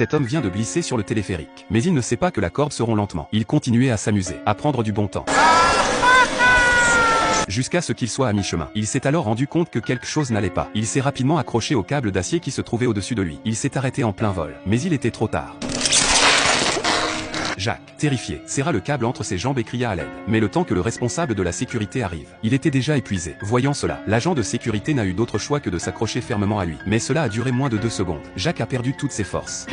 Cet homme vient de glisser sur le téléphérique. Mais il ne sait pas que la corde se rompt lentement. Il continuait à s'amuser, à prendre du bon temps. Jusqu'à ce qu'il soit à mi-chemin. Il s'est alors rendu compte que quelque chose n'allait pas. Il s'est rapidement accroché au câble d'acier qui se trouvait au-dessus de lui. Il s'est arrêté en plein vol. Mais il était trop tard. Jacques, terrifié, serra le câble entre ses jambes et cria à l'aide. Mais le temps que le responsable de la sécurité arrive, il était déjà épuisé. Voyant cela, l'agent de sécurité n'a eu d'autre choix que de s'accrocher fermement à lui. Mais cela a duré moins de 2 secondes. Jacques a perdu toutes ses forces.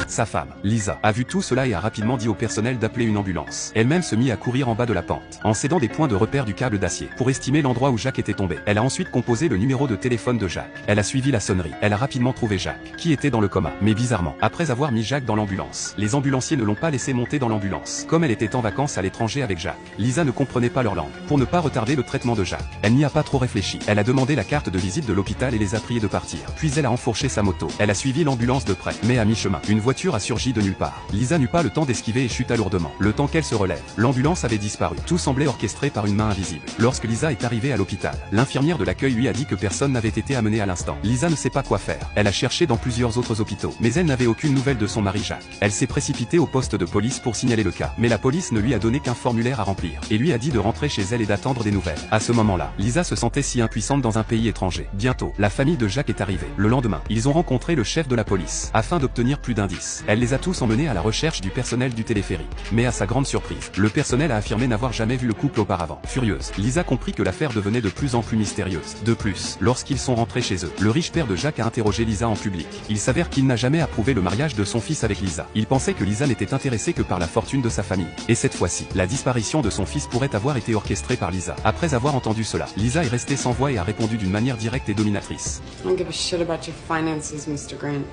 Sa femme, Lisa, a vu tout cela et a rapidement dit au personnel d'appeler une ambulance. Elle-même se mit à courir en bas de la pente, en s'aidant des points de repère du câble d'acier, pour estimer l'endroit où Jacques était tombé. Elle a ensuite composé le numéro de téléphone de Jacques. Elle a suivi la sonnerie. Elle a rapidement trouvé Jacques, qui était dans le coma. Mais bizarrement, après avoir mis Jacques dans l'ambulance, les ambulanciers ne l'ont pas laissé monter dans l'ambulance. Comme elle était en vacances à l'étranger avec Jacques, Lisa ne comprenait pas leur langue. Pour ne pas retarder le traitement de Jacques, elle n'y a pas trop réfléchi. Elle a demandé la carte de visite de l'hôpital et les a priés de partir. Puis elle a enfourché sa moto. Elle a suivi l'ambulance de près. Mais à mi-chemin, une voiture a surgi de nulle part. Lisa n'eut pas le temps d'esquiver et chuta lourdement. Le temps qu'elle se relève, l'ambulance avait disparu. Tout semblait orchestré par une main invisible. Lorsque Lisa est arrivée à l'hôpital, l'infirmière de l'accueil lui a dit que personne n'avait été amené à l'instant. Lisa ne sait pas quoi faire. Elle a cherché dans plusieurs autres hôpitaux, mais elle n'avait aucune nouvelle de son mari Jacques. Elle s'est précipitée au poste de police pour signaler le cas, mais la police ne lui a donné qu'un formulaire à remplir, et lui a dit de rentrer chez elle et d'attendre des nouvelles. À ce moment-là, Lisa se sentait si impuissante dans un pays étranger. Bientôt, la famille de Jacques est arrivée. Le lendemain, ils ont rencontré le chef de la police, afin d'obtenir plus d'indices. Elle les a tous emmenés à la recherche du personnel du téléphérique. Mais à sa grande surprise, le personnel a affirmé n'avoir jamais vu le couple auparavant. Furieuse, Lisa comprit que l'affaire devenait de plus en plus mystérieuse. De plus, lorsqu'ils sont rentrés chez eux, le riche père de Jacques a interrogé Lisa en public. Il s'avère qu'il n'a jamais approuvé le mariage de son fils avec Lisa. Il pensait que Lisa n'était intéressée que par la fortune de sa famille. Et cette fois-ci, la disparition de son fils pourrait avoir été orchestrée par Lisa. Après avoir entendu cela, Lisa est restée sans voix et a répondu d'une manière directe et dominatrice. I don't give a shit about your finances, Mr. Grant.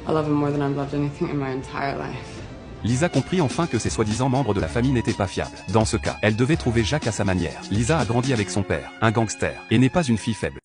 I love him more than I've loved anything in my entire life. Lisa comprit enfin que ces soi-disant membres de la famille n'étaient pas fiables. Dans ce cas, elle devait trouver Jacques à sa manière. Lisa a grandi avec son père, un gangster, et n'est pas une fille faible.